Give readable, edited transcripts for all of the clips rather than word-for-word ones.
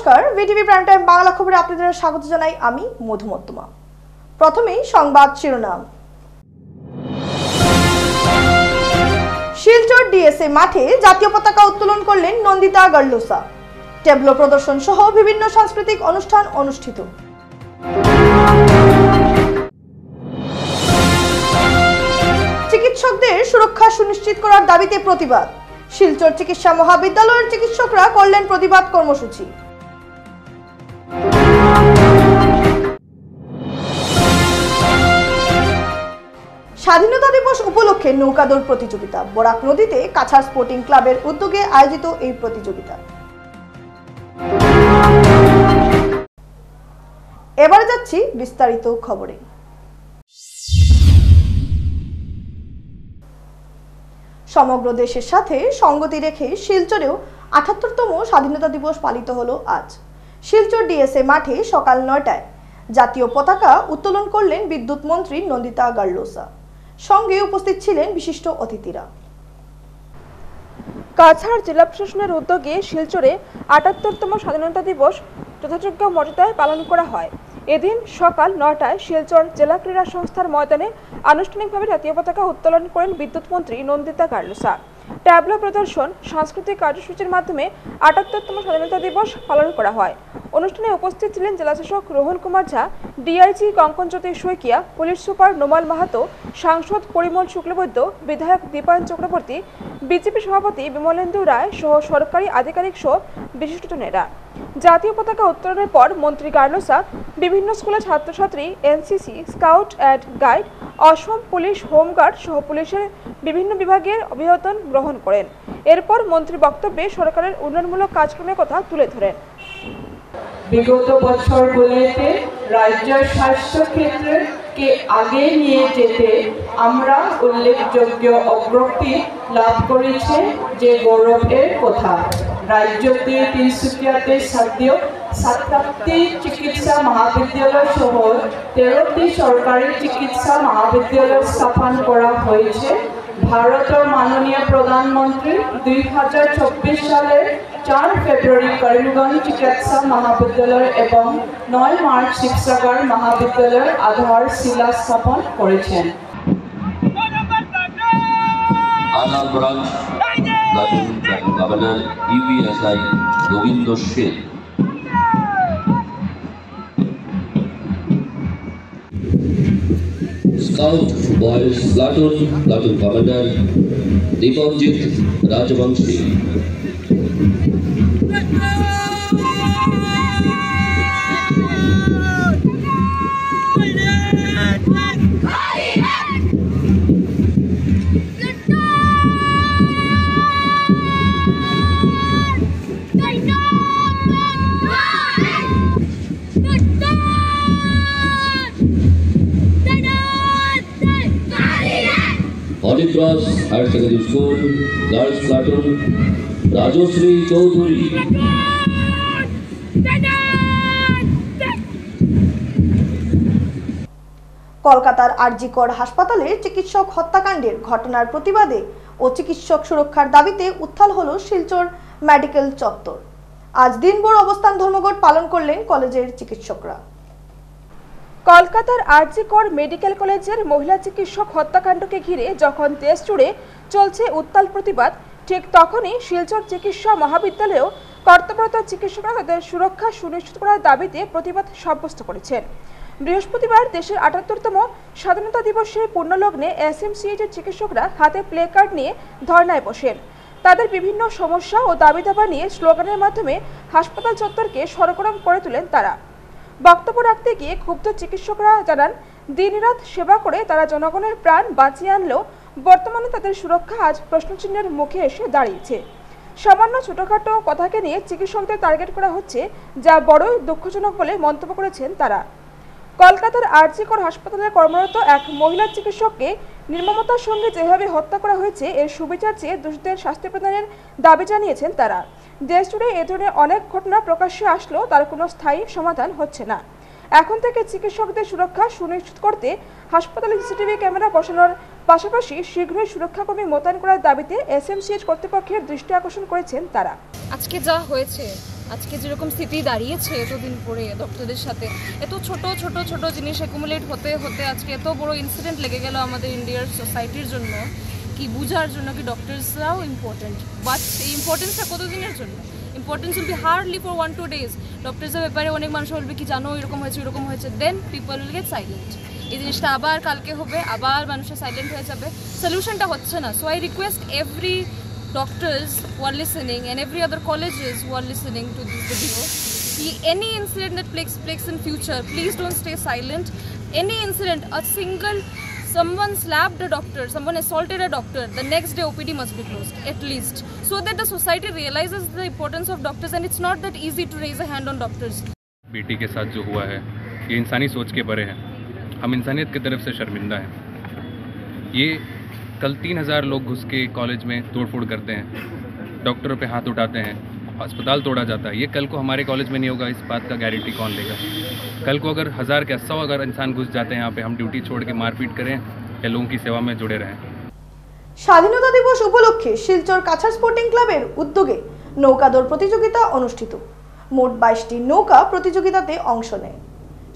নমস্কার, VTV prime time Bangla খবরে আপনাদের স্বাগত জানাই আমি মধুমত্তমা। প্রথমেই সংবাদ শিরোনাম। শিলচর ডিএসএ মাঠে জাতীয় পতাকা উত্তোলন করলেন নন্দিতা গার্লোসা। ট্যাবলো প্রদর্শন সহ বিভিন্ন সাংস্কৃতিক অনুষ্ঠান অনুষ্ঠিত। চিকিৎসকদের সুরক্ষা সুনিশ্চিত করার দাবিতে প্রতিবাদ। শিলচর চিকিৎসা মহাবিদ্যালয়ের চিকিৎসকরা করলেন প্রতিবাদ কর্মসূচি। স্বাধীনতা দিবস উপলক্ষে নৌকাদৌড় প্রতিযোগিতা। বরাক নদীতে কাছাড় স্পোর্টিং ক্লাবের উদ্যোগে আয়োজিত এই প্রতিযোগিতা। এবারে যাচ্ছি বিস্তারিত খবরে। সমগ্র দেশের সাথে সঙ্গতি রেখে শিলচরেও ৭৮তম স্বাধীনতা দিবস পালিত হলো আজ। শিলচর ডিএসএ মাঠে সকাল ৯টায় জাতীয় পতাকা উত্তোলন করলেন বিদ্যুৎ মন্ত্রী নন্দিতা গার্লোসা। সঙ্গে উপস্থিত ছিলেন বিশিষ্ট অতিথিরা। কাছাড় জেলা প্রশাসনের উদ্যোগে শিলচরে ৭৮তম স্বাধীনতা দিবস যথাযোগ্য মর্যাদায় পালন করা হয়। এদিন সকাল ৯টায় শিলচর জেলা ক্রীড়া সংস্থার ময়দানে আনুষ্ঠানিকভাবে জাতীয় পতাকা উত্তোলন করেন বিদ্যুৎ মন্ত্রী নন্দিতা গার্লোসা। ট্যাবলো প্রদর্শন, সাংস্কৃতিক কার্যসূচির মাধ্যমে ৭৮তম স্বাধীনতা দিবস পালন করা হয়। অনুষ্ঠানে উপস্থিত ছিলেন জেলাশাসক Rohan Kumar Jha, DIG Kankanjyoti Saikia, police super Nomal Mahato, সাংসদ পরিমল শুক্লবৈদ্য, বিধায়ক দীপায়ন চক্রবর্তী, বিজেপি সভাপতি বিমলেন্দু রায় সহ সরকারি আধিকারিক সহ বিশিষ্টজনেরা। জাতীয় পতাকা উত্তোলনের পর মন্ত্রী গার্লোসা বিভিন্ন স্কুলের ছাত্রছাত্রী, NCC, scout and guide, Assam police, home guard সহ পুলিশের বিভিন্ন বিভাগের অভিবাদন গ্রহণ করেন। এরপর মন্ত্রী বক্তব্যে সরকারের উন্নয়নমূলক কাজকর্মের কথা তুলে ধরেন। বিগত বছরগুলিতে রাজ্যের স্বাস্থ্য ক্ষেত্রকে আগে নিয়ে যেতে আমরা উল্লেখযোগ্য অগ্রগতি লাভ করেছে, যে গৌরবের কথা। রাজ্যটি তিনসুকিয়াতে ৭টি চিকিৎসা মহাবিদ্যালয় সহ ১৩টি সরকারি চিকিৎসা মহাবিদ্যালয় স্থাপন করা হয়েছে। ভারতের মাননীয় প্রধানমন্ত্রী ২০২৪ সালের ৪ ফেব্রুয়ারি করিমগঞ্জ চিকিৎসা মহাবিদ্যালয় এবং ৯ মার্চ শিবসাগর মহাবিদ্যালয়ের আধারশিলা স্থাপন করেছেন। Governor USI Gobinda Sen, scout boys platoon commander Dipanjit Rajbongshi, Holy Cross higher secondary school girls platoon Rajashree Chowdhury, কলকাতার আরজিকর হাসপাতালে চিকিৎসক হত্যাকাণ্ডের ঘটনার প্রতিবাদে ও চিকিৎসক সুরক্ষার দাবিতে উত্তাল হল শিলচর মেডিকেল চত্বর। আজ দিনভর অবস্থান ধর্মঘট পালন করলেন কলেজের চিকিৎসকরা। কলকাতার আরজিকর মেডিকেল কলেজের মহিলা চিকিৎসক হত্যাকাণ্ডকে ঘিরে যখন দেশ জুড়ে চলছে উত্তাল প্রতিবাদ, ঠিক তখনই শিলচর চিকিৎসা মহাবিদ্যালয়েও কর্তব্যরত চিকিৎসকরা তাদের সুরক্ষা সুনিশ্চিত করার দাবিতে প্রতিবাদ সাব্যস্ত করেছেন। বৃহস্পতিবার দেশের ৭৮তম স্বাধীনতা দিবসের পূর্ণলগ্নে এসএমসিএইচের চিকিৎসকরা হাতে প্লে কার্ড নিয়ে ধর্নায় বসেন। তাদের বিভিন্ন সমস্যা ও দাবি দাবা নিয়ে স্লোগানের মাধ্যমে হাসপাতাল চত্বরকে সরগরম করে তোলেন তারা। বক্তব্য রাখতে গিয়ে ক্ষুব্ধ চিকিৎসকরা জানান, দিনরাত সেবা করে তারা জনগণের প্রাণ বাঁচিয়ে আনলেও বর্তমানে তাদের সুরক্ষা আজ প্রশ্নচিহ্নের মুখে এসে দাঁড়িয়েছে। সামান্য ছোটখাটো কথাকে নিয়ে চিকিৎসকদের টার্গেট করা হচ্ছে, যা বড়ই দুঃখজনক বলে মন্তব্য করেছেন তারা। কলকাতার আরজিকর হাসপাতালে কর্মরত এক মহিলা চিকিৎসককে নির্মমতার সঙ্গে যেভাবে হত্যা করা হয়েছে, এর সুবিচার চেয়ে দোষীদের শাস্তি প্রদানের দাবি জানিয়েছেন তারা। দেশ জুড়ে এ ধরনের অনেক ঘটনা প্রকাশ্যে আসলেও তার কোনো স্থায়ী সমাধান হচ্ছে না। এখন থেকে চিকিৎসকদের সুরক্ষা সুনিশ্চিত করতে হাসপাতালে সিসিটিভি ক্যামেরা বসানোর পাশাপাশি শীঘ্রই সুরক্ষাকর্মী মোতায়েন করার দাবিতে এসএমসিএইচ কর্তৃপক্ষের দৃষ্টি আকর্ষণ করেছেন তারা। আজকে যা হয়েছে আজকে যেরকম স্থিতি দাঁড়িয়েছে এতদিন পরে ডক্টরদের সাথে এত ছোট ছোট ছোট জিনিস অ্যাকুমুলেট হতে হতে আজকে এত বড় ইনসিডেন্ট লেগে গেল আমাদের ইন্ডিয়ার সোসাইটির জন্য, কি বোঝার জন্য কি ডক্টরসরাও ইম্পর্টেন্ট, বাট এই ইম্পর্টেন্সটা কতদিনের জন্য? Importance will be hardly for 1-2 days। ডক্টরসের ব্যাপারে অনেক মানুষ বলবে কি জানো এরকম হয়েছে, then people will get silent. এই জিনিসটা আবার কালকে হবে, আবার মানুষের সাইলেন্ট হয়ে যাবে, সলিউশনটা হচ্ছে না। So I request every doctors who are listening and every other colleges who are listening to this video, any incident that takes in future, please don't stay silent. Any incident, someone slapped a doctor, someone assaulted a doctor, the next day OPD must be closed at least, so that the society realizes the importance of doctors, and it's not that easy to raise a hand on doctors. बेटी के साथ जो हुआ है ये इंसानी सोच के बड़े हैं, हम इंसानियत की तरफ से शर्मिंदा हैं। ये कल 3000 लोग घुस के कॉलेज में तोड़फोड़ करते हैं, डॉक्टरों पे हाथ उठाते हैं, अस्पताल तोड़ा जाता है। ये कल को हमारे कॉलेज में नहीं होगा, इस बात का गारंटी कौन लेगा? कल को अगर 1000 क्या 100 अगर इंसान घुस जाते हैं यहाँ पे, हम ड्यूटी छोड़ के मारपीट करें या लोगों की सेवा में जुड़े रहें। স্বাধীনতা দিবস উপলক্ষে শিলচর কাছাড় স্পোর্টিং ক্লাবের উদ্যোগে নৌকা দৌড় প্রতিযোগিতা অনুষ্ঠিত। মোট 22টি নৌকা প্রতিযোগিতাতে অংশ নেয়।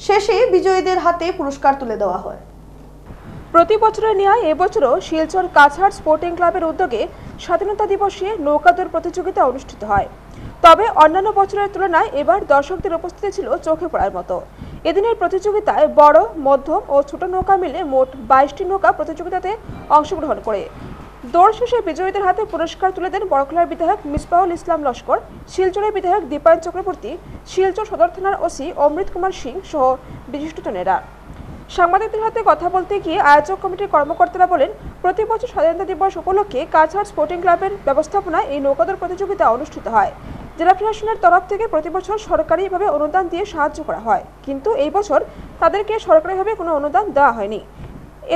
শেষে বিজয়ীদের হাতে পুরস্কার তুলে দেওয়া হয়। প্রতি বছরের ন্যায় এবছরও শিলচর কাছাড় স্পোর্টিং ক্লাবের উদ্যোগে স্বাধীনতা দিবসে নৌকাদৌড় প্রতিযোগিতা অনুষ্ঠিত হয়। তবে অন্যান্য বছরের তুলনায় এবার দর্শকদের উপস্থিতি ছিল চোখে পড়ার মতো। এদিনের প্রতিযোগিতায় বড়, মধ্যম ও ছোট নৌকা মিলে মোট 22টি নৌকা প্রতিযোগিতাতে অংশগ্রহণ করে। দৌড় শেষে বিজয়ীদের হাতে পুরস্কার তুলে দেন বড়খলার বিধায়ক মিসবাহুল ইসলাম লস্কর, শিলচরের বিধায়ক দীপায়ন চক্রবর্তী, শিলচর সদর থানার ওসি অমৃত কুমার সিং সহ বিশিষ্টজনেরা। সাংবাদিকদের সাথে কথা বলতে গিয়ে আয়োজক কমিটির কর্মকর্তারা বলেন, প্রতি বছর স্বাধীনতা দিবস উপলক্ষে কাছাড় স্পোর্টিং ক্লাবের ব্যবস্থাপনায় এই নৌকাদৌড় প্রতিযোগিতা অনুষ্ঠিত হয়। জেলা প্রশাসনের তরফ থেকে প্রতি বছর সরকারিভাবে অনুদান দিয়ে সাহায্য করা হয়, কিন্তু এই বছর তাদেরকে সরকারিভাবে কোনো অনুদান দেওয়া হয়নি।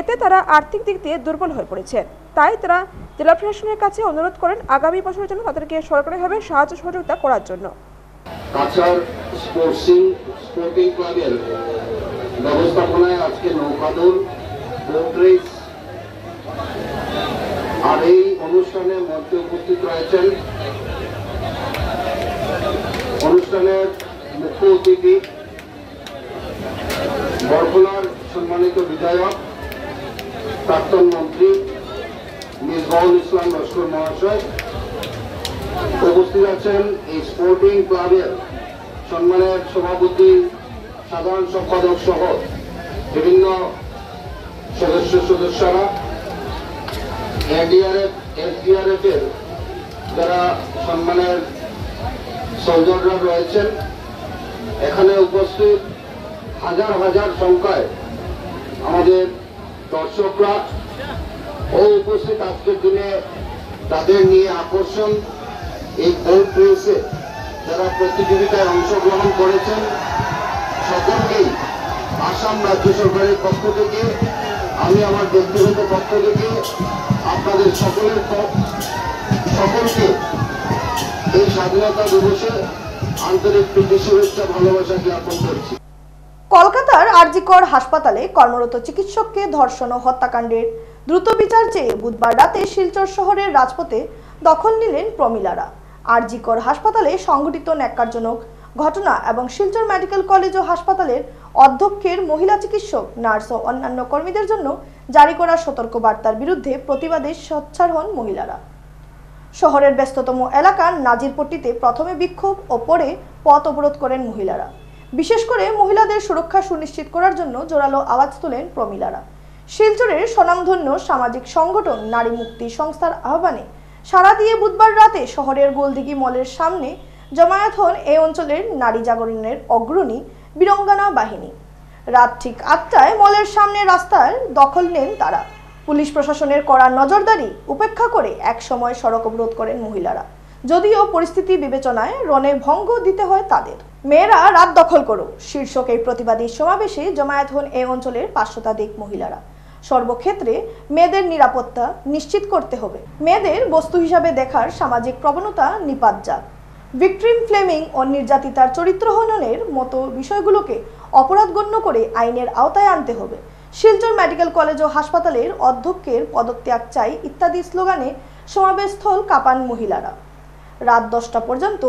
এতে তারা আর্থিক দিক দিয়ে দুর্বল হয়ে পড়েছেন। তাই তারা জেলা প্রশাসনের কাছে অনুরোধ করেন আগামী বছরের জন্য তাদেরকে সরকারিভাবে সাহায্য সহযোগিতা করার জন্য। কাছাড় স্পোর্টিং ক্লাবের ব্যবস্থাপনায় আজকে নৌকাদৌড়, বোট রেস, আর এই অনুষ্ঠানের মধ্যে উপস্থিত রয়েছেন অনুষ্ঠানের মুখ্য অতিথি বড়খলার সম্মানিত বিধায়ক প্রাক্তন মন্ত্রী মিসবাহুল ইসলাম লস্কর মহাশয়। উপস্থিত আছেন এই স্পোর্টিং ক্লাবের সম্মানের সভাপতি, সাধারণ সম্পাদক সহ বিভিন্ন সদস্যরা, এসডিআরএফ এর যারা সম্মানের সোলজাররা রয়েছেন। এখানে উপস্থিত হাজার হাজার সংখ্যায় আমাদের দর্শকরা ও উপস্থিত আজকের দিনে তাদের নিয়ে আকর্ষণ এই বোট রেসে যারা প্রতিযোগিতায় অংশগ্রহণ করেছেন সকলকেই আসাম রাজ্য সরকারের পক্ষ থেকে, আমি আমার ব্যক্তিগত পক্ষ থেকে আপনাদের সকলকে এই স্বাধীনতা দিবসে আন্তরিক প্রীতি, শুভেচ্ছা, ভালোবাসা জ্ঞাপন করছি। কলকাতার আরজিকর হাসপাতালে কর্মরত চিকিৎসককে ধর্ষণ ও হত্যাকাণ্ডের দ্রুত বিচার চেয়ে বুধবার রাতে শিলচর শহরের রাজপথে দখল নিলেন প্রমিলারা। আরজিকর হাসপাতালে সংঘটিত ন্যাক্কারজনক ঘটনা এবং শিলচর মেডিকেল কলেজ ও হাসপাতালের অধ্যক্ষের মহিলা চিকিৎসক, নার্স ও অন্যান্য কর্মীদের জন্য জারি করা সতর্কবার্তার বিরুদ্ধে প্রতিবাদে সোচ্চার হন মহিলারা। শহরের ব্যস্ততম এলাকার নাজিরপট্টিতে প্রথমে বিক্ষোভ ও পরে পথ অবরোধ করেন মহিলারা। বিশেষ করে মহিলাদের সুরক্ষা সুনিশ্চিত করার জন্য জোরালো আওয়াজ তোলেন প্রমিলারা। শিলচরের স্বনামধন্য সামাজিক সংগঠন নারী মুক্তি সংস্থার আহ্বানে সাড়া দিয়ে বুধবার রাতে শহরের গোলদিঘি মলের সামনে জমায়েত হন এই অঞ্চলের নারী জাগরণের অগ্রণী বীরঙ্গনা বাহিনী। রাত ঠিক 8টায় মলের সামনে রাস্তার দখল নেন তারা। পুলিশ প্রশাসনের কড়া নজরদারি উপেক্ষা করে এক সময় সড়ক অবরোধ করেন মহিলারা, যদিও পরিস্থিতি বিবেচনায় রণে ভঙ্গ দিতে হয় তাদের। মেয়েরা রাত দখল করো শীর্ষক এই প্রতিবাদী সমাবেশে জমায়েত হন এই অঞ্চলের 500 শতাধিক মহিলারা। সর্বক্ষেত্রে মেয়েদের নিরাপত্তা নিশ্চিত করতে হবে, মেয়েদের বস্তু হিসাবে দেখার সামাজিক প্রবণতা নিপাত যাক, ভিকটিম ফ্লেমিং ও নির্যাতিতার চরিত্র হননের মতো বিষয়গুলোকে অপরাধ গণ্য করে আইনের আওতায় আনতে হবে, শিলচর মেডিকেল কলেজ ও হাসপাতালের অধ্যক্ষের পদত্যাগ চাই ইত্যাদি স্লোগানে সমাবেশস্থল কাঁপান মহিলারা। রাত 10টা পর্যন্ত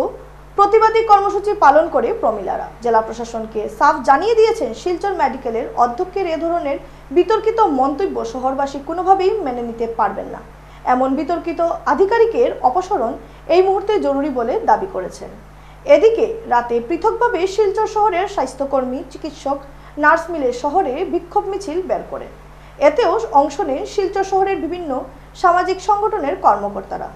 প্রতিবাদী কর্মসূচি পালন করে প্রমিলারা। জেলা প্রশাসনকে সাফ জানিয়ে দিয়েছেন শিলচর মেডিকেলের অধ্যক্ষের এ ধরনের বিতর্কিত মন্তব্য শহরবাসী কোনোভাবেই মেনে নিতে পারবেন না। এমন বিতর্কিত আধিকারিকের অপসারণ এই মুহূর্তে জরুরি বলে দাবি করেছেন। এদিকে রাতে পৃথকভাবে শিলচর শহরের স্বাস্থ্যকর্মী, চিকিৎসক, নার্স মিলে শহরে বিক্ষোভ মিছিল বের করে। এতেও অংশ নেন শিলচর শহরের বিভিন্ন সামাজিক সংগঠনের কর্মকর্তারা।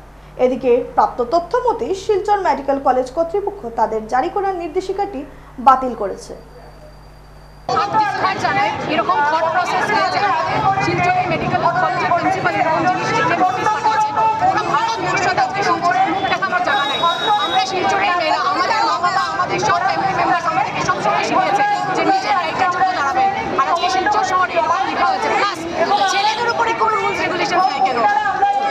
এদিকে প্রাপ্ত তথ্য মতে শিলচর মেডিকেল কলেজ কর্তৃপক্ষ তাদের জারি করা নির্দেশিকাটি বাতিল করেছে। এরকম থট প্রসেস হয়েছে শিলচর মেডিকেল কলেজের প্রিন্সিপাল এরকম জিনিস লিখে নোটিশ পাঠিয়েছেন। ওরা ভারতবর্ষ আজকে শিলচরের মুখ দেখা আমার জানা নেই। আমরা শিলচরের মেয়েরা, আমাদের মা বাবা, আমাদের সব ফ্যামিলি মেম্বার্স আমাদেরকে সবসময় শিখিয়েছে যে নিজের রাইটের জন্য দাঁড়াবেন। আর আজকে শিলচর শহরে এরকম লেখা হয়েছে। প্লাস ছেলেদের উপরে কোনো রুলস রেগুলেশন নেই কেন?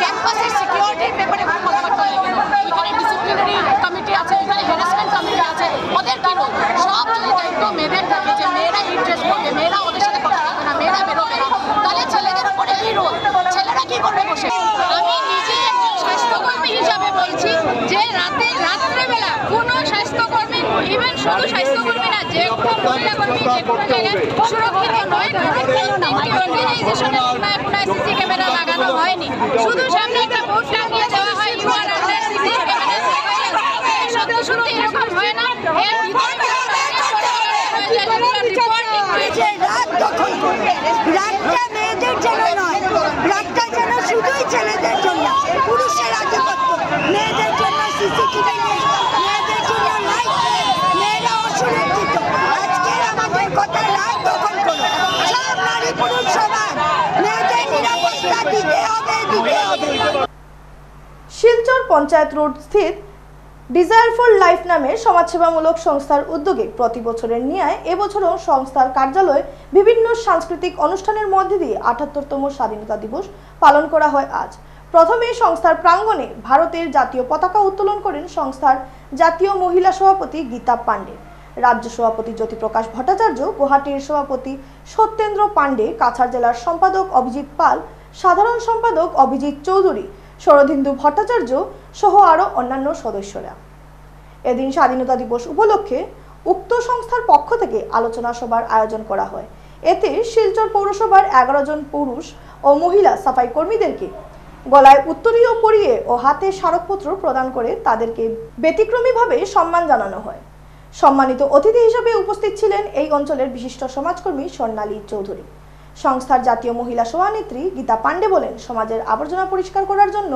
ক্যাম্পাসের সিকিউরিটির ব্যাপারে কোনো কথাবার্তা নেই কেন? এখানে ডিসিপ্লিনারি কমিটি আছে, এখানে হ্যারাসমেন্ট কমিটি আছে, ওদের কি রোল? সব যদি দায়িত্ব মেয়েদের থাকে যে মেয়েরা ইন্টারেস্ট করবে, মেয়েরা ওদের সাথে কথা বলবে না, মেয়েরা বেরোবে না, তাহলে ছেলেদের উপরে কি রোল? ছেলেরা কি করবে বসে? আমি নিজে একজন স্বাস্থ্যকর্মী হিসাবে বলছি যে রাত্রেবেলা কোনো স্বাস্থ্যকর্মী, ইভেন শুধু স্বাস্থ্যকর্মী না, যে কোনো মহিলা কর্মী যে কোনো জায়গায় সুরক্ষিত নয়। অর্গানাইজেশনের কোনায় সিসি ক্যামেরা লাগানো হয়নি, শুধু সামনে একটা বোর্ড লাগিয়ে দেওয়া হয় you are under CC camera surveillance. সত্যি সত্যি এরকম হয় না। রাতটা মেয়েদের জন্য নয়, রাতটা যেন শুধুই ছেলেদের জন্য। পুরুষের আধিপত্য, মেয়েদের জন্য সিসিটিভি নেই, মেয়েদের জন্য লাইট নেই, মেয়েরা অসুরক্ষিত। আজকে আমাদের কথা রাত দখল করো, সব নারী পুরুষ সমান, মেয়েদের নিরাপত্তা দিতে হবে, দিতে হবে। শিলচর পঞ্চায়েত রোড স্থিত ডিজায়ার ফর লাইফ নামের সমাজসেবামূলক সংস্থার উদ্যোগে প্রতি বছরের ন্যায় এবছরও সংস্থার কার্যালয়ে বিভিন্ন সাংস্কৃতিক অনুষ্ঠানের মধ্যে দিয়ে ৭৮তম স্বাধীনতা দিবস পালন করা হয় আজ। প্রথমে সংস্থার প্রাঙ্গণে ভারতের জাতীয় পতাকা উত্তোলন করেন সংস্থার জাতীয় মহিলা সভাপতি গীতা পান্ডে, রাজ্য সভাপতি জ্যোতিপ্রকাশ ভট্টাচার্য, গুয়াহাটির সভাপতি সত্যেন্দ্র পান্ডে, কাছাড় জেলার সম্পাদক অভিজিৎ পাল, সাধারণ সম্পাদক অভিজিৎ চৌধুরী, শরদিন্দু ভট্টাচার্য সহ আরও অন্যান্য সদস্যরা। এদিন স্বাধীনতা দিবস উপলক্ষে উক্ত সংস্থার পক্ষ থেকে আলোচনা সভার আয়োজন করা হয়। এতে শিলচর পৌরসভার 11 জন পুরুষ ও মহিলা সাফাই কর্মীদেরকে গলায় উত্তরীয় পরিয়ে ও হাতে স্মারকপত্র প্রদান করে তাদেরকে ব্যতিক্রমীভাবে সম্মান জানানো হয়। সম্মানিত অতিথি হিসেবে উপস্থিত ছিলেন এই অঞ্চলের বিশিষ্ট সমাজকর্মী স্বর্ণালী চৌধুরী। সংস্থার জাতীয় মহিলা সভানেত্রী গীতা পান্ডে বলেন, সমাজের আবর্জনা পরিষ্কার করার জন্য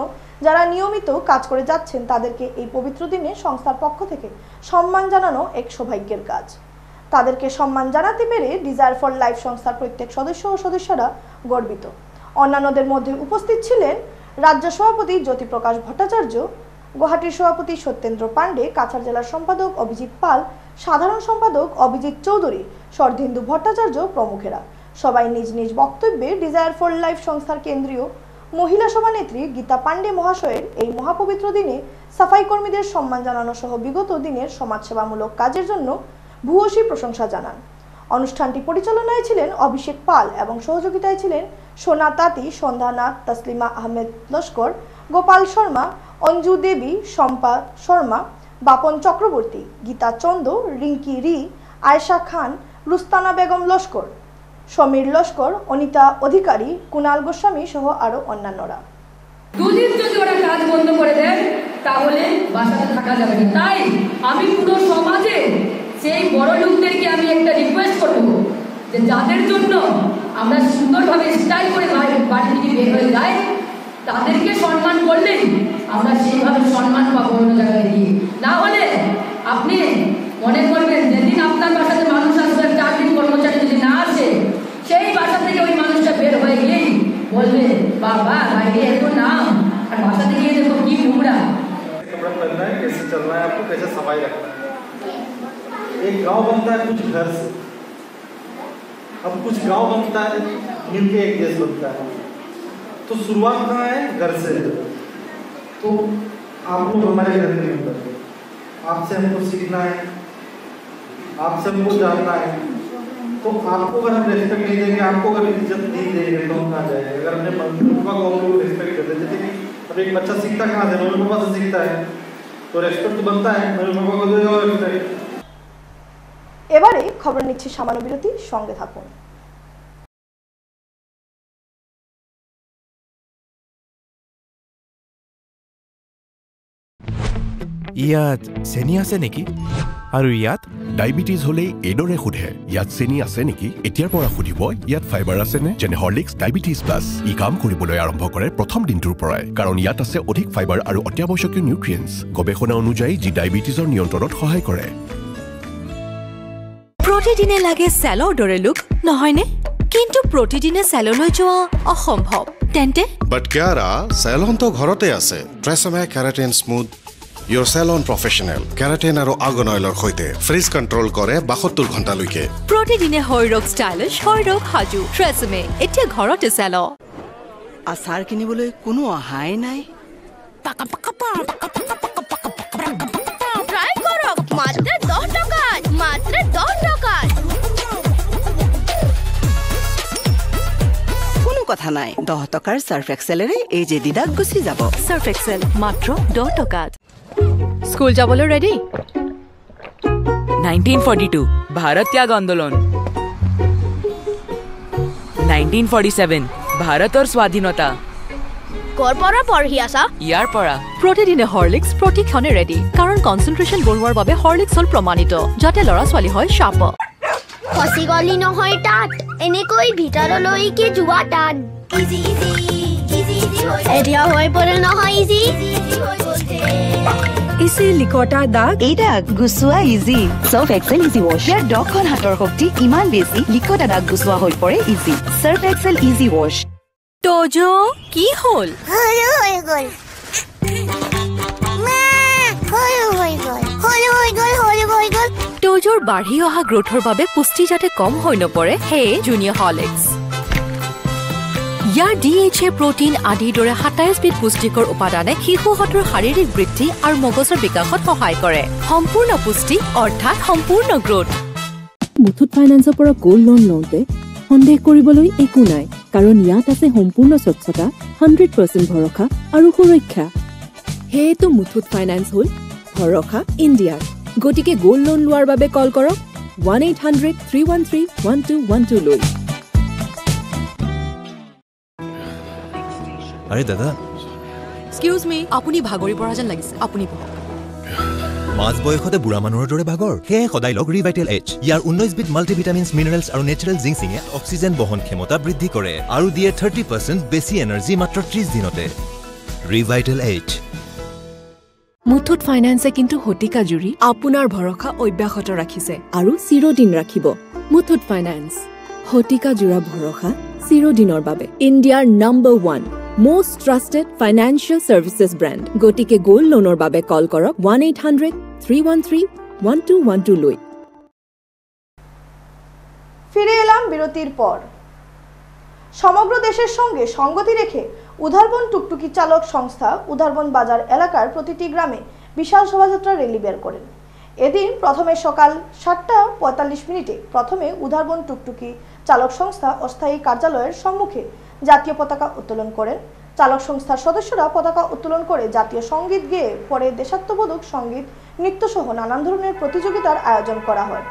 যারা নিয়মিত কাজ করে যাচ্ছেন তাদেরকে এই পবিত্র দিনে সংস্থার পক্ষ থেকে সম্মান জানানো এক সৌভাগ্যের কাজ। তাদেরকে সম্মান জানাতে পেরে ডিজায়ার ফর লাইফ সংস্থার প্রত্যেক সদস্য ও সদস্যরা গর্বিত। অন্যান্যদের মধ্যে উপস্থিত ছিলেন রাজ্য সভাপতি জ্যোতিপ্রকাশ ভট্টাচার্য, গুয়াহাটির সভাপতি সত্যেন্দ্র পান্ডে, কাছাড় জেলার সম্পাদক অভিজিৎ পাল, সাধারণ সম্পাদক অভিজিৎ চৌধুরী, শরদিন্দু ভট্টাচার্য প্রমুখেরা। সবাই নিজ নিজ বক্তব্যে ডিজায়ার ফর লাইফ সংস্থার কেন্দ্রীয় মহিলা সভানেত্রী গীতা পান্ডে মহাশয়ের এই মহাপবিত্র দিনে সাফাই কর্মীদের সম্মান জানানো সহ বিগত দিনের সমাজসেবামূলক কাজের জন্য ভূয়সী প্রশংসা জানান। অনুষ্ঠানটি পরিচালনায় ছিলেন অভিষেক পাল এবং সহযোগিতায় ছিলেন সোনা তাঁতি, সন্ধ্যা নাথ, তসলিমা আহমেদ লস্কর, গোপাল শর্মা, অঞ্জু দেবী, শম্পা শর্মা, বাপন চক্রবর্তী, গীতা চন্দ, রিঙ্কি রি, আয়েশা খান, রুস্তানা বেগম লস্কর, সমীর লস্কর, অনিতা অধিকারী, কুনাল গোস্বামী সহ আরো অন্যান্যরা। দুদিন যদি ওরা কাজ বন্ধ করে দেন তাহলে বাসাতে থাকা যাবে না। তাই আমি পুরো সমাজে সেই বড় লোকদেরকে আমি একটা রিকোয়েস্ট করবো যে যাদের জন্য আমরা সুন্দরভাবে স্টাইল করে বাড়ি থেকে বের হয়ে যাই তাদেরকে সম্মান করলেই আমরা সেইভাবে সম্মান পাবো অন্য জায়গায় গিয়ে। না হলে আপনি মনে করবেন যেদিন আপনার বাসাতে মানুষ আসবেন, 4 দিন কর্মচারী যদি না আসে, সেই বাসা থেকে ওই মানুষটা বের হয়ে গিয়েই বলবে বাবা বাইরে এত নাম আর বাসা থেকে দেখো কি নোংরা। कपड़ा पहनना है, कैसे चलना है, आपको कैसे सफाई रखना है। एक गांव बनता है कुछ घर से, अब कुछ गांव बनता है मिलके एक देश बनता है। तो शुरुआत कहाँ है? घर से। तो आप लोग हमारे घर के अंदर, आपसे हमको सीखना है, आपसे हमको जानना है। तो आपको अगर हम रेस्पेक्ट नहीं देंगे, आपको अगर इज्जत नहीं देंगे तो हम कहाँ जाएंगे? अगर हमने मम्मी पापा को हम लोग रेस्पेक्ट करते, जैसे कि अब एक बच्चा सीखता कहाँ से? मम्मी पापा से सीखता है। तो तो रेस्पेक्ट बनता है मेरे पापा को दे दो। এবারে খবর নিচ্ছে সামান্য বিরতি, সঙ্গে থাকুন। ইয়াত চেনি আছে নেকি? আৰু ইয়াত ডায়েবেটিছ হ'লেই এইদৰে সোধে, ইয়াত চেনি আছে নেকি? এতিয়াৰ পৰা সুধিব ইয়াত ফাইবাৰ আছেনে? যেনে হৰলিক্স ডায়েবেটিছ প্লাছ। ই কাম কৰিবলৈ আৰম্ভ কৰে প্ৰথম দিনটোৰ পৰাই, কাৰণ ইয়াত আছে অধিক ফাইবাৰ আৰু অত্যাৱশ্যকীয় নিউট্ৰিয়েণ্টছ, গৱেষণা অনুযায়ী যি ডায়েবেটিছৰ নিয়ন্ত্ৰণত সহায় কৰে। প্ৰতিদিনে লাগে চেলৰ দৰে লুক, নহয়নে? কিন্তু প্ৰতিদিনে চেললৈ যোৱা অসম্ভৱ। তেন্তে বাট কিয়াৰা চেলন তো ঘৰতে আছে। TRESemme keratin smooth Your salon professional keratin আৰু আৰ্গন অইলৰ সৈতে ফ্ৰিজ কণ্ট্ৰোল কৰে 72 ঘণ্টালৈকে। প্ৰতিদিনে হৈৰক ষ্টাইলিছ, হৈৰক সাজু। ট্ৰেছমে এতিয়া ঘৰতে চেল। আচাৰ কিনিবলৈ কোনো অহাই নাই। ট্রাই করক মাত্র 10 টাকা, মাত্র 10 টাকা। কোনো কথা নাই, 10 টকাৰ সার্ফ এক্সেলেৰে এই যে দিদাক গুচি যাব। সার্ফ এক্সেল মাত্ৰ 10 টকাত। স্কুল যাবলৈ ৰেডি? 1942 ভাৰত ত্যাগ আন্দোলন, 1947 ভাৰতৰ স্বাধীনতা। কৰ পৰা পঢ়ি আছা? ইয়াৰ পৰা। প্ৰতিদিনে হৰলিক্স প্ৰতিক্ষণে ৰেডি, কাৰণ কনচেন্ট্ৰেশ্যন বঢ়োৱাৰ বাবে হৰলিক্স হ'ল প্ৰমাণিত, যাতে ল'ৰা ছোৱালী হয় শাৰ্প। ফসি গলি নহয় তাত, এনেকৈ ভিতৰলৈকে যোৱা টান। ইজি ইজি ইজি ইজি এতিয়া হৈ পৰে নহয় ইজি ইজি হৈ গৈছে। ইজি লিকটা দাগ, এই দাগ গুচোৱা easy. Surf Excel easy wash, ইয়াৰ 10খন হাতৰ শক্তি ইমান বেছি, লিকটা দাগ গুচোৱা হৈ পৰে easy. Surf Excel easy wash. তোজো কি হ'ল? হলো হৈ গল মা, হলো হৈ গল হলো হৈ গল হলো হৈ গল। তোজোৰ বাঢ়ি অহা গ্ৰোথৰ বাবে পুষ্টি যাতে কম হৈ নপৰে, সেয়ে জুনিয়ৰ হৰলিক্স। ইয়াৰ DHA প্ৰটিন আদিৰ দৰে 27 বিধ পুষ্টিকৰ উপাদানে শিশুহঁতৰ শাৰীৰিক বৃদ্ধি আৰু মগজৰ বিকাশত সহায় কৰে। সম্পূৰ্ণ পুষ্টি অৰ্থাৎ সম্পূৰ্ণ গ্ৰোথ। মুথুত ফাইনেন্সৰ পৰা গোল্ড লোন লওঁতে সন্দেহ কৰিবলৈ একো নাই, কাৰণ ইয়াত আছে সম্পূৰ্ণ স্বচ্ছতা, 100% ভৰসা আৰু সুৰক্ষা। সেয়েতো মুথুত ফাইনেন্স হ'ল ভৰসা ইণ্ডিয়াৰ। গতিকে গোল্ড লোন লোৱাৰ বাবে কল কৰক 1-800-313-1212 লৈ। আৰে দাদা, এক্সকিউজ মি, আপুনি ভাগৰি পৰা যেন লাগিছে, আপুনি বহক। মাজ বয়সতে বুঢ়া মানুহৰ দৰে ভাগৰ, সেয়ে সদায় লগ ৰিভাইটেল এইচ। ইয়াৰ 19 বিধ মাল্টিভিটামিনছ, মিনাৰেলছ আৰু নেচাৰেল জিংচিঙে অক্সিজেন বহন ক্ষমতা বৃদ্ধি কৰে আৰু দিয়ে 30% বেছি এনাৰ্জি মাত্ৰ 30 দিনতে। ৰিভাইটেল এইচ। মুথুত ফাইনেন্সে কিন্তু শতিকা জুৰি আপোনাৰ ভৰসা অব্যাহত ৰাখিছে আৰু চিৰদিন ৰাখিব। মুথুত ফাইনেন্স, শতিকা জোৰা ভৰসা চিৰদিনৰ বাবে। ইণ্ডিয়াৰ number 1 most trusted financial services brand. গতিকে গোল্ড লোনৰ বাবে কল কৰক 1-800-313-1212 লৈ। ফিরে এলাম বিরতির পর। সমগ্র দেশের সঙ্গে সঙ্গতি রেখে উধারবন টুকটুকি চালক সংস্থা উধারবন বাজার এলাকার প্রতিটি গ্রামে বিশাল শোভাযাত্রা র্যালি বের করেন। এদিন প্রথমে সকাল 7:45 প্রথমে উধারবন টুকটুকি চালক সংস্থা অস্থায়ী কার্যালয়ের সম্মুখে জাতীয় পতাকা উত্তোলন করেন। চালক সংস্থার সদস্যরা পতাকা উত্তোলন করে জাতীয় সঙ্গীত গেয়ে পরে দেশাত্মবোধক সঙ্গীত, নৃত্যসহ নানান ধরনের প্রতিযোগিতার আয়োজন করা হয়।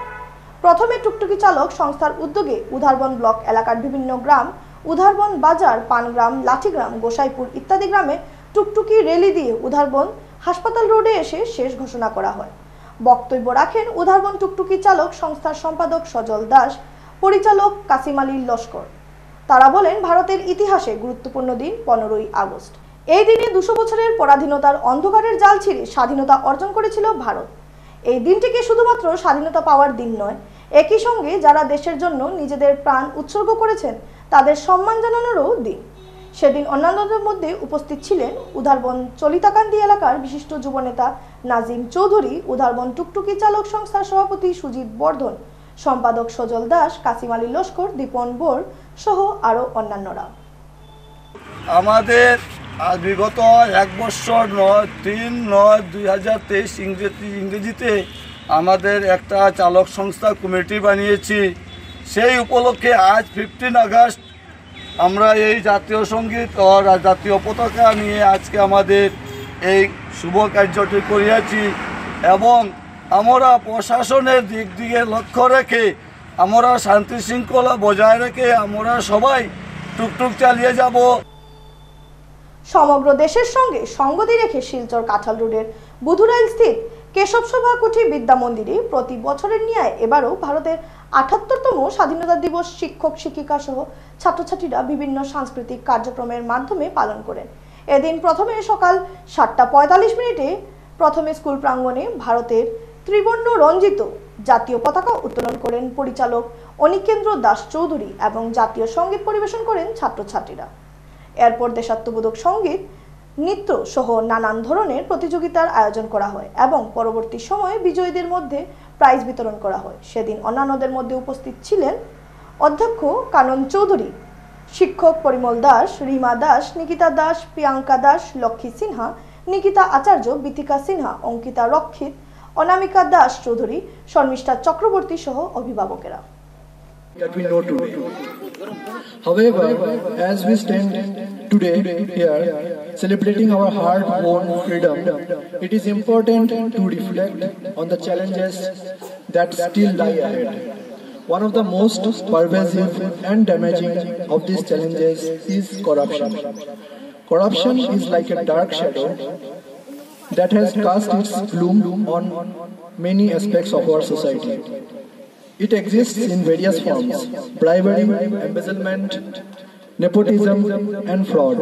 প্রথমে টুকটুকি চালক সংস্থার উদ্যোগে উধারবন ব্লক এলাকার বিভিন্ন গ্রাম, উধারবন বাজার, পানগ্রাম, লাঠিগ্রাম, গোসাইপুর ইত্যাদি গ্রামে টুকটুকি র্যালি দিয়ে উধারবন হাসপাতাল রোডে এসে শেষ ঘোষণা করা হয়। বক্তব্য রাখেন উধারবন টুকটুকি চালক সংস্থার সম্পাদক সজল দাস, পরিচালক কাসিম আলী লস্কর। তারা বলেন, ভারতের ইতিহাসে গুরুত্বপূর্ণ দিন 15ই আগস্ট। এই দিনে 200 বছরের পরাধীনতার অন্ধকারের জাল ছিঁড়ে স্বাধীনতা অর্জন করেছিল ভারত। এই দিনটিকে শুধুমাত্র স্বাধীনতা পাওয়ার দিন নয়, একই সঙ্গে যারা দেশের জন্য নিজেদের প্রাণ উৎসর্গ করেছেন তাদের সম্মান জানানোরও দিন। সেদিন অন্যান্যদের মধ্যে উপস্থিত ছিলেন উধারবন চলিতাকান্দি এলাকার বিশিষ্ট যুবনেতা নাজিম চৌধুরী, উধারবন টুকটুকি চালক সংস্থার সভাপতি সুজিত বর্ধন, সম্পাদক সজল দাস, কাসিম আলী লস্কর, দীপন বোর সহ আরো অন্যান্যরা। আমাদের বিগত 1 বছর 3/9/2023 ইংরেজিতে আমাদের একটা চালক সংস্থা কমিটি বানিয়েছি। সেই উপলক্ষে আজ 15 আগস্ট আমরা এই জাতীয় সঙ্গীত ও জাতীয় পতাকা নিয়ে আজকে আমাদের এই শুভ কার্যটি করিয়াছি এবং আমরা প্রশাসনের দিক দিয়ে লক্ষ্য রেখে আমরা শান্তি শৃঙ্খলা বজায় রেখে আমরা সবাই টুকটুক চালিয়ে যাব। সমগ্র দেশের সঙ্গে সঙ্গতি রেখে শিলচর কাঁঠাল রোডের বুধুরাইল স্থিত কেশব সভা কুঠি বিদ্যা মন্দিরে প্রতি বছরের ন্যায় এবারও ভারতের ৭৮তম স্বাধীনতা দিবস শিক্ষক শিক্ষিকা সহ ছাত্রছাত্রীরা বিভিন্ন সাংস্কৃতিক কার্যক্রমের মাধ্যমে পালন করেন। এদিন প্রথমে সকাল ৭:৪৫ প্রথমে স্কুল প্রাঙ্গণে ভারতের ত্রিবর্ণ রঞ্জিত জাতীয় পতাকা উত্তোলন করেন পরিচালক অনিকেন্দ্র দাস চৌধুরী এবং জাতীয় সঙ্গীত পরিবেশন করেন ছাত্রছাত্রীরা। এরপর দেশাত্মবোধক সঙ্গীত, নৃত্য সহ নানান ধরনের প্রতিযোগিতার আয়োজন করা হয় এবং পরবর্তী সময়ে বিজয়ীদের মধ্যে প্রাইজ বিতরণ করা হয়। সেদিন অন্যান্যদের মধ্যে উপস্থিত ছিলেন অধ্যক্ষ কানন চৌধুরী, শিক্ষক পরিমল দাস, রিমা দাস, নিকিতা দাস, প্রিয়াঙ্কা দাস, লক্ষ্মী সিনহা, নিকিতা আচার্য, বিথিকা সিনহা, অঙ্কিতা রক্ষিত, অনামিকা দাস চৌধুরী, শর্মিষ্ঠা চক্রবর্তী সহ অভিভাবকেরা। That we know today. However, as we stand today here celebrating our hard-won freedom, it is important to reflect on the challenges that still lie ahead. One of the most pervasive and damaging of these challenges is corruption. Corruption is like a dark shadow that has cast its gloom on many aspects of our society. It exists in various forms: bribery, embezzlement, nepotism, and fraud,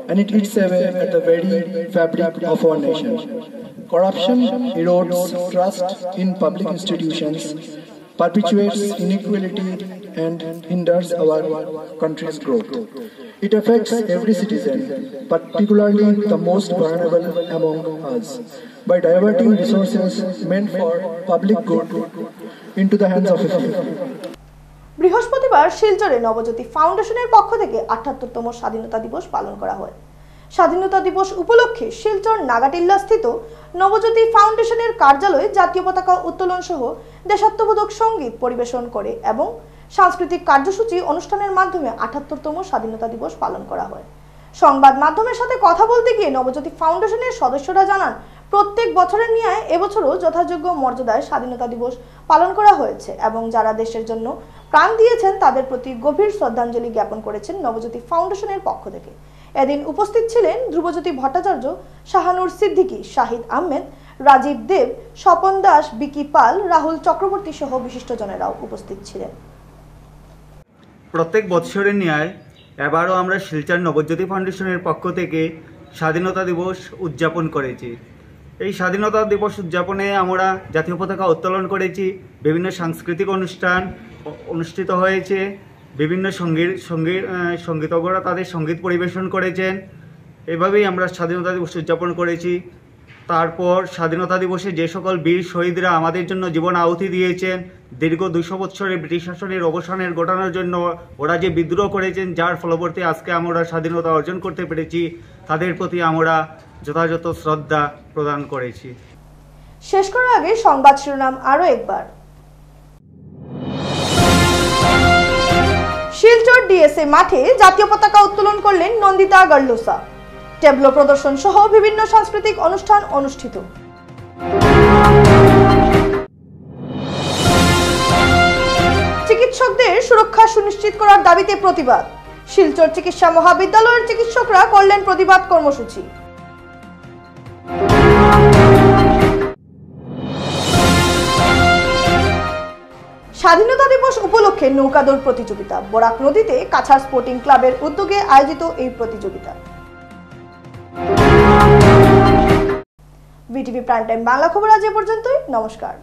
and it eats away at the very fabric of our nation. Corruption erodes trust in public institutions, perpetuates inequality, and hinders our country's growth. It affects every citizen, particularly the most vulnerable among us, by diverting resources meant for public good into the hands of a few. বৃহস্পতিবার শিলচরে নবজ্যোতি ফাউন্ডেশনের পক্ষ থেকে ৭৮তম স্বাধীনতা দিবস পালন করা হয়। স্বাধীনতা দিবস উপলক্ষে শিলচর নাগাটিল্লা স্থিত নবজ্যোতি ফাউন্ডেশনের কার্যালয়ে জাতীয় পতাকা উত্তোলন সহ দেশাত্মবোধক সঙ্গীত পরিবেশন করে এবং সাংস্কৃতিক কার্যসূচি অনুষ্ঠানের মাধ্যমে ৭৮তম স্বাধীনতা দিবস পালন করা হয়। সংবাদ মাধ্যমের সাথে কথা বলতে গিয়ে নবজ্যোতি ফাউন্ডেশনের সদস্যরা জানান, প্রত্যেক বছরের ন্যায় এবছরও যথাযোগ্য মর্যাদায় স্বাধীনতা দিবস পালন করা হয়েছে এবং যারা দেশের জন্য প্রাণ দিয়েছেন তাদের প্রতি গভীর শ্রদ্ধাঞ্জলি জ্ঞাপন করেছেন নবজ্যোতি ফাউন্ডেশনের পক্ষ থেকে। এদিন উপস্থিত ছিলেন ধ্রুবজ্যোতি ভট্টাচার্য, শাহানুর সিদ্দিকী, শাহিদ আহমেদ, রাজীব দেব, স্বপন দাস, বিকি পাল, রাহুল চক্রবর্তী সহ বিশিষ্টজনেরাও উপস্থিত ছিলেন। প্রত্যেক বৎসরের ন্যায় এবারও আমরা শিলচর নবজ্যোতি ফাউন্ডেশনের পক্ষ থেকে স্বাধীনতা দিবস উদযাপন করেছি। এই স্বাধীনতা দিবস উদযাপনে আমরা জাতীয় পতাকা উত্তোলন করেছি, বিভিন্ন সাংস্কৃতিক অনুষ্ঠান অনুষ্ঠিত হয়েছে, বিভিন্ন সঙ্গীতজ্ঞরা তাদের সঙ্গীত পরিবেশন করেছেন। এভাবেই আমরা স্বাধীনতা দিবস উদযাপন করেছি। তারপর স্বাধীনতা দিবসে যে সকল বীর শহীদরা আমাদের জন্য জীবন আহুতি দিয়েছেন, দীর্ঘ ২০০ বৎসরের ব্রিটিশ শাসনের অবসানের ঘটানোর জন্য ওরা যে বিদ্রোহ করেছেন, যার ফলবর্তী আজকে আমরা স্বাধীনতা অর্জন করতে পেরেছি, তাদের প্রতি আমরা যথাযথ শ্রদ্ধা প্রদান করেছি। শেষ করার আগে সংবাদ শিরোনাম আরো একবার। শিলচর ডিএসএ মাঠে জাতীয় পতাকা উত্তোলন করলেন নন্দিতা গার্লুসা। ট্যাবলো প্রদর্শন সহ বিভিন্ন সাংস্কৃতিক অনুষ্ঠান অনুষ্ঠিত। চিকিৎসকদের সুরক্ষা সুনিশ্চিত করার দাবিতে প্রতিবাদ। শিলচর চিকিৎসা মহাবিদ্যালয়ের চিকিৎসকরা করলেন প্রতিবাদ কর্মসূচি। স্বাধীনতা দিবস উপলক্ষে নৌকাদৌড় প্রতিযোগিতা। বরাক নদীতে কাছাড় স্পোর্টিং ক্লাবের উদ্যোগে আয়োজিত এই প্রতিযোগিতা। বিটিভি প্রাইম টাইম বাংলা খবর আজ এ পর্যন্তই। নমস্কার।